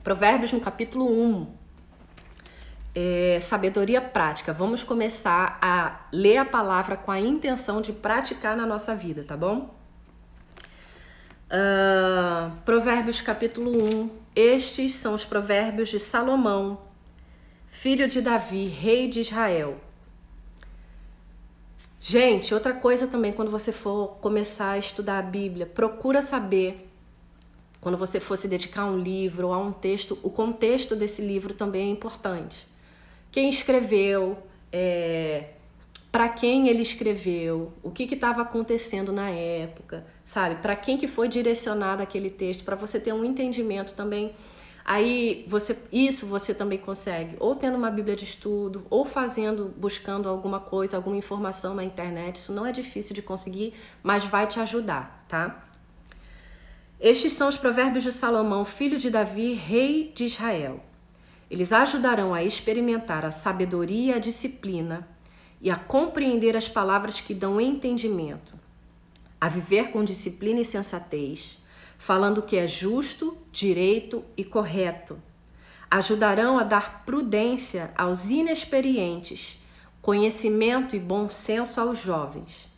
Provérbios no capítulo 1, sabedoria prática. Vamos começar a ler a palavra com a intenção de praticar na nossa vida, tá bom? Provérbios capítulo 1. Estes são os provérbios de Salomão, filho de Davi, rei de Israel. Gente, outra coisa também, quando você for começar a estudar a Bíblia, procura saber, quando você for se dedicar a um livro ou a um texto, o contexto desse livro também é importante. Quem escreveu, para quem ele escreveu, o que estava acontecendo na época, sabe? Para quem que foi direcionado aquele texto, para você ter um entendimento também. Aí você também consegue, ou tendo uma Bíblia de estudo, ou buscando alguma coisa, alguma informação na internet. Isso não é difícil de conseguir, mas vai te ajudar, tá? Estes são os provérbios de Salomão, filho de Davi, rei de Israel. Eles ajudarão a experimentar a sabedoria e a disciplina e a compreender as palavras que dão entendimento, a viver com disciplina e sensatez, falando o que é justo, direito e correto. Ajudarão a dar prudência aos inexperientes, conhecimento e bom senso aos jovens.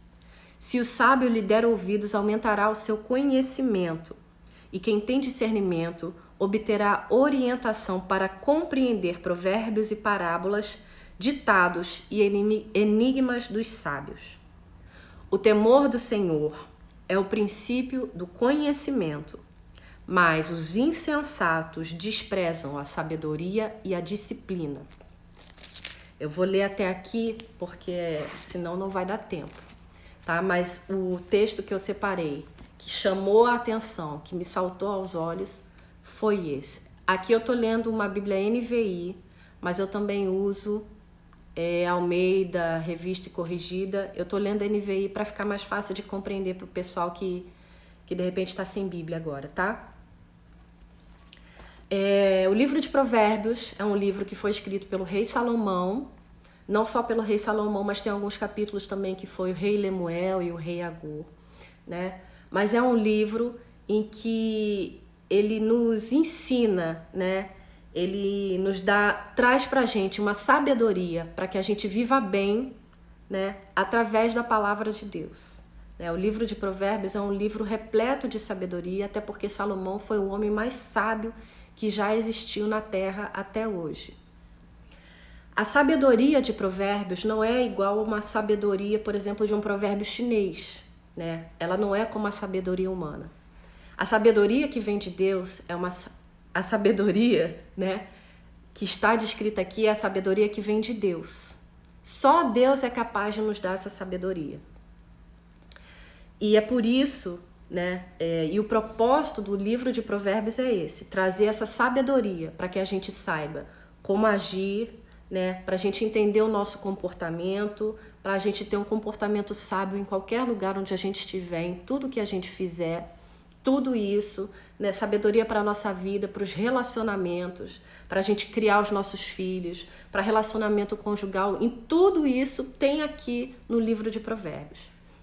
Se o sábio lhe der ouvidos, aumentará o seu conhecimento, e quem tem discernimento obterá orientação para compreender provérbios e parábolas, ditados e enigmas dos sábios. O temor do Senhor é o princípio do conhecimento, mas os insensatos desprezam a sabedoria e a disciplina. Eu vou ler até aqui, porque senão não vai dar tempo, tá? Mas o texto que eu separei, que chamou a atenção, que me saltou aos olhos, foi esse. Aqui eu tô lendo uma Bíblia NVI, mas eu também uso Almeida, Revista e Corrigida. Eu tô lendo a NVI para ficar mais fácil de compreender para o pessoal que de repente está sem Bíblia agora, tá? O livro de Provérbios é um livro que foi escrito pelo rei Salomão, não só pelo rei Salomão, mas tem alguns capítulos também que foi o rei Lemuel e o rei Agur, né? Mas é um livro em que ele nos ensina, né? Ele traz pra gente uma sabedoria para que a gente viva bem, né? Através da palavra de Deus. O livro de Provérbios é um livro repleto de sabedoria, até porque Salomão foi o homem mais sábio que já existiu na terra até hoje. A sabedoria de Provérbios não é igual a uma sabedoria, por exemplo, de um provérbio chinês, né? Ela não é como a sabedoria humana. A sabedoria que vem de Deus a sabedoria, né, que está descrita aqui é a sabedoria que vem de Deus. Só Deus é capaz de nos dar essa sabedoria. E é por isso, né, e o propósito do livro de Provérbios é esse, trazer essa sabedoria para que a gente saiba como agir, né, para a gente entender o nosso comportamento, para a gente ter um comportamento sábio em qualquer lugar onde a gente estiver, em tudo que a gente fizer. Tudo isso, né, sabedoria para a nossa vida, para os relacionamentos, para a gente criar os nossos filhos, para relacionamento conjugal. Em tudo isso tem aqui no livro de Provérbios.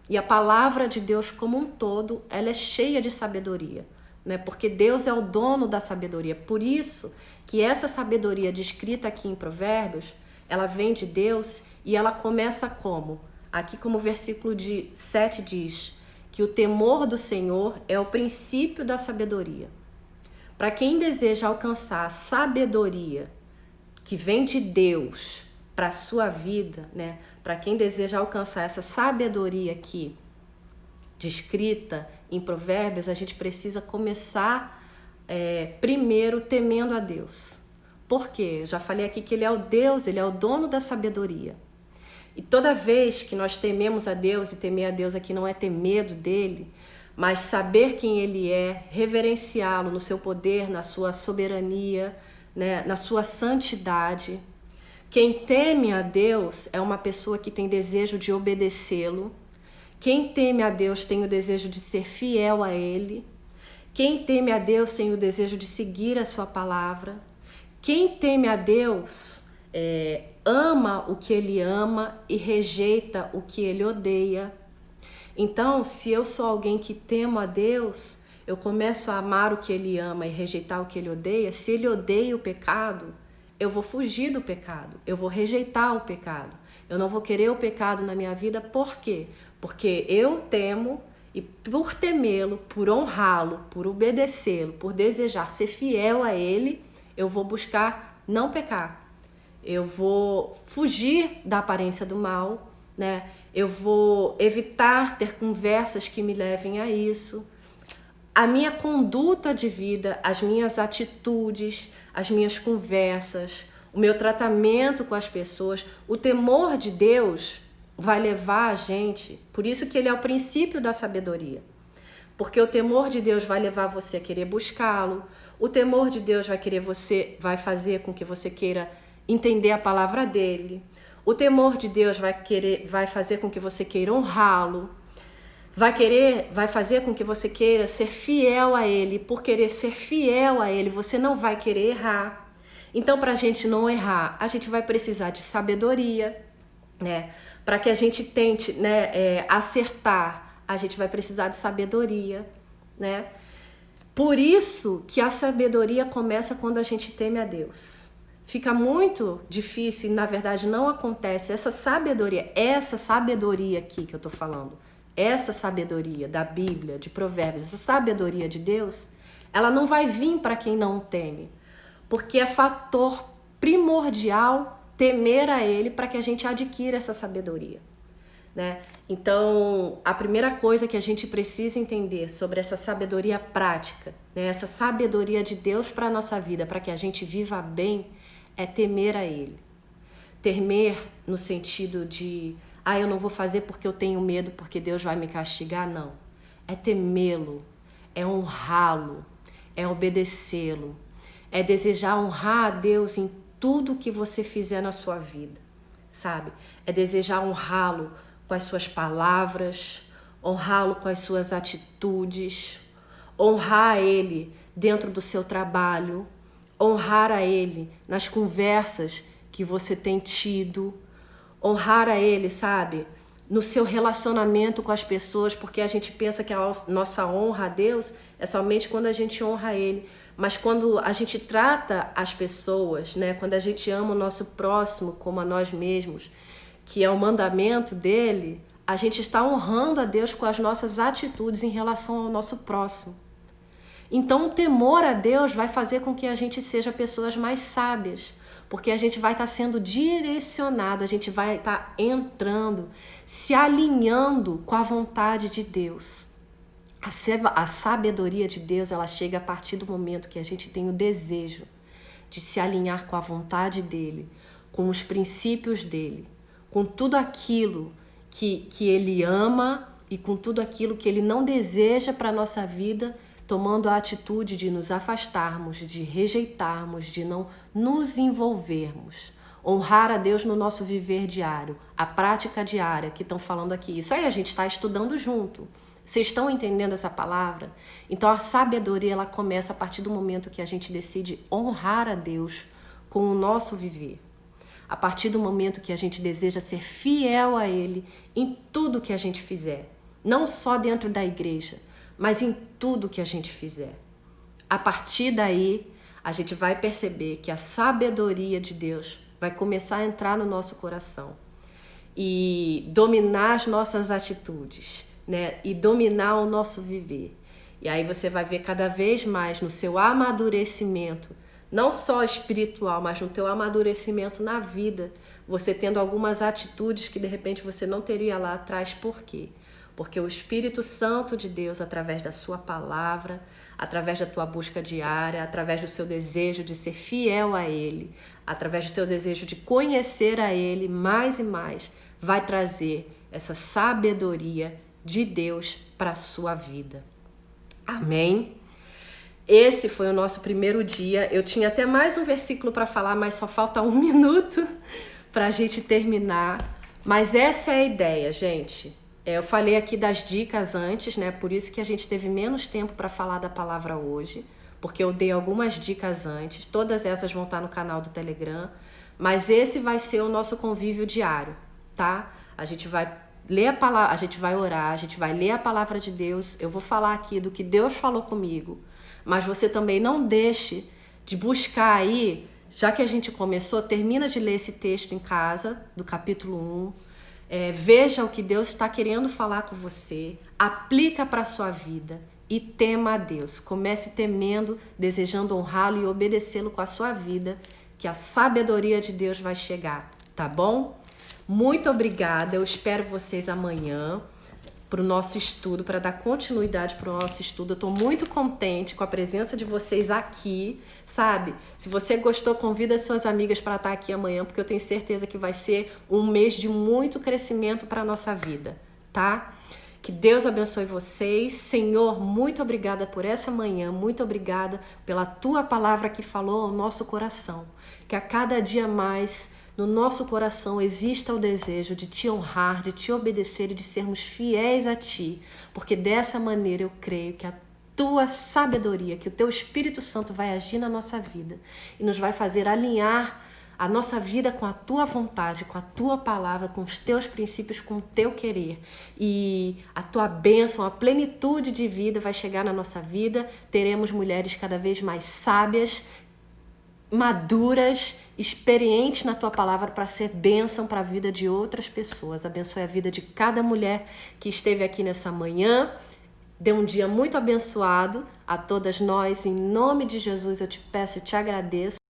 E a palavra de Deus como um todo, ela é cheia de sabedoria, né? Porque Deus é o dono da sabedoria. Por isso que essa sabedoria descrita aqui em Provérbios, ela vem de Deus e ela começa como? Aqui como o versículo 7 diz, que o temor do Senhor é o princípio da sabedoria. Para quem deseja alcançar a sabedoria que vem de Deus para a sua vida, né? Para quem deseja alcançar essa sabedoria aqui descrita em Provérbios, a gente precisa começar primeiro temendo a Deus. Por quê? Eu já falei aqui que Ele é o Deus, Ele é o dono da sabedoria. E toda vez que nós tememos a Deus, e temer a Deus aqui não é ter medo dele, mas saber quem ele é, reverenciá-lo no seu poder, na sua soberania, né, na sua santidade. Quem teme a Deus é uma pessoa que tem desejo de obedecê-lo. Quem teme a Deus tem o desejo de ser fiel a ele. Quem teme a Deus tem o desejo de seguir a sua palavra. Quem teme a Deus ama o que ele ama e rejeita o que ele odeia. Então, se eu sou alguém que temo a Deus, eu começo a amar o que ele ama e rejeitar o que ele odeia, se ele odeia o pecado, eu vou fugir do pecado, eu vou rejeitar o pecado. Eu não vou querer o pecado na minha vida, por quê? Porque eu temo e por temê-lo, por honrá-lo, por obedecê-lo, por desejar ser fiel a ele, eu vou buscar não pecar. Eu vou fugir da aparência do mal, né? Eu vou evitar ter conversas que me levem a isso. A minha conduta de vida, as minhas atitudes, as minhas conversas, o meu tratamento com as pessoas, o temor de Deus vai levar a gente, por isso que ele é o princípio da sabedoria. Porque o temor de Deus vai levar você a querer buscá-lo, o temor de Deus vai fazer com que você queira entender a palavra dele, o temor de Deus vai fazer com que você queira honrá-lo, vai fazer com que você queira ser fiel a ele. Por querer ser fiel a ele, você não vai querer errar. Então, para a gente não errar, a gente vai precisar de sabedoria, né? Para que a gente tente, né, acertar, a gente vai precisar de sabedoria, né? Por isso que a sabedoria começa quando a gente teme a Deus. Fica muito difícil e, na verdade, não acontece. Essa sabedoria aqui que eu tô falando, essa sabedoria da Bíblia, de Provérbios, essa sabedoria de Deus, ela não vai vir para quem não teme, porque é fator primordial temer a Ele para que a gente adquira essa sabedoria, né? Então, a primeira coisa que a gente precisa entender sobre essa sabedoria prática, né, essa sabedoria de Deus para a nossa vida, para que a gente viva bem, é temer a Ele. Temer no sentido de, eu não vou fazer porque eu tenho medo, porque Deus vai me castigar, não. É temê-lo, é honrá-lo, é obedecê-lo, é desejar honrar a Deus em tudo que você fizer na sua vida, sabe? É desejar honrá-lo com as suas palavras, honrá-lo com as suas atitudes, honrar ele dentro do seu trabalho, honrar a ele nas conversas que você tem tido, honrar a ele, sabe? No seu relacionamento com as pessoas, porque a gente pensa que a nossa honra a Deus é somente quando a gente honra ele. Mas quando a gente trata as pessoas, né, quando a gente ama o nosso próximo como a nós mesmos, que é o mandamento dele, a gente está honrando a Deus com as nossas atitudes em relação ao nosso próximo. Então o temor a Deus vai fazer com que a gente seja pessoas mais sábias, porque a gente vai estar sendo direcionado, a gente vai estar entrando, se alinhando com a vontade de Deus. A sabedoria de Deus, ela chega a partir do momento que a gente tem o desejo de se alinhar com a vontade dele, com os princípios dele, com tudo aquilo que ele ama e com tudo aquilo que ele não deseja para a nossa vida, tomando a atitude de nos afastarmos, de rejeitarmos, de não nos envolvermos. Honrar a Deus no nosso viver diário, a prática diária que estão falando aqui. Isso aí a gente está estudando junto. Vocês estão entendendo essa palavra? Então a sabedoria, ela começa a partir do momento que a gente decide honrar a Deus com o nosso viver. A partir do momento que a gente deseja ser fiel a Ele em tudo que a gente fizer. Não só dentro da igreja, mas em tudo que a gente fizer. A partir daí, a gente vai perceber que a sabedoria de Deus vai começar a entrar no nosso coração e dominar as nossas atitudes, né? E dominar o nosso viver. E aí você vai ver cada vez mais no seu amadurecimento, não só espiritual, mas no teu amadurecimento na vida, você tendo algumas atitudes que de repente você não teria lá atrás. Por quê? Porque o Espírito Santo de Deus, através da sua palavra, através da tua busca diária, através do seu desejo de ser fiel a Ele, através do seu desejo de conhecer a Ele mais e mais, vai trazer essa sabedoria de Deus para a sua vida. Amém? Esse foi o nosso primeiro dia. Eu tinha até mais um versículo para falar, mas só falta 1 minuto para a gente terminar. Mas essa é a ideia, gente. Eu falei aqui das dicas antes, né? Por isso que a gente teve menos tempo para falar da palavra hoje, porque eu dei algumas dicas antes. Todas essas vão estar no canal do Telegram. Mas esse vai ser o nosso convívio diário, tá? A gente vai ler a palavra, a gente vai orar, a gente vai ler a palavra de Deus, eu vou falar aqui do que Deus falou comigo, mas você também não deixe de buscar aí, já que a gente começou, termina de ler esse texto em casa, do capítulo 1, veja o que Deus está querendo falar com você, aplica para a sua vida e tema a Deus. Comece temendo, desejando honrá-lo e obedecê-lo com a sua vida, que a sabedoria de Deus vai chegar, tá bom? Muito obrigada, eu espero vocês amanhã para o nosso estudo, para dar continuidade para o nosso estudo. Eu estou muito contente com a presença de vocês aqui, sabe? Se você gostou, convida suas amigas para estar aqui amanhã, porque eu tenho certeza que vai ser um mês de muito crescimento para a nossa vida, tá? Que Deus abençoe vocês. Senhor, muito obrigada por essa manhã, muito obrigada pela tua palavra que falou ao nosso coração. Que a cada dia mais no nosso coração exista o desejo de te honrar, de te obedecer e de sermos fiéis a ti, porque dessa maneira eu creio que a tua sabedoria, que o teu Espírito Santo vai agir na nossa vida e nos vai fazer alinhar a nossa vida com a tua vontade, com a tua palavra, com os teus princípios, com o teu querer. E a tua bênção, a plenitude de vida vai chegar na nossa vida. Teremos mulheres cada vez mais sábias, maduras, experientes na tua palavra para ser bênção para a vida de outras pessoas. Abençoe a vida de cada mulher que esteve aqui nessa manhã. Dê um dia muito abençoado a todas nós. Em nome de Jesus eu te peço e te agradeço.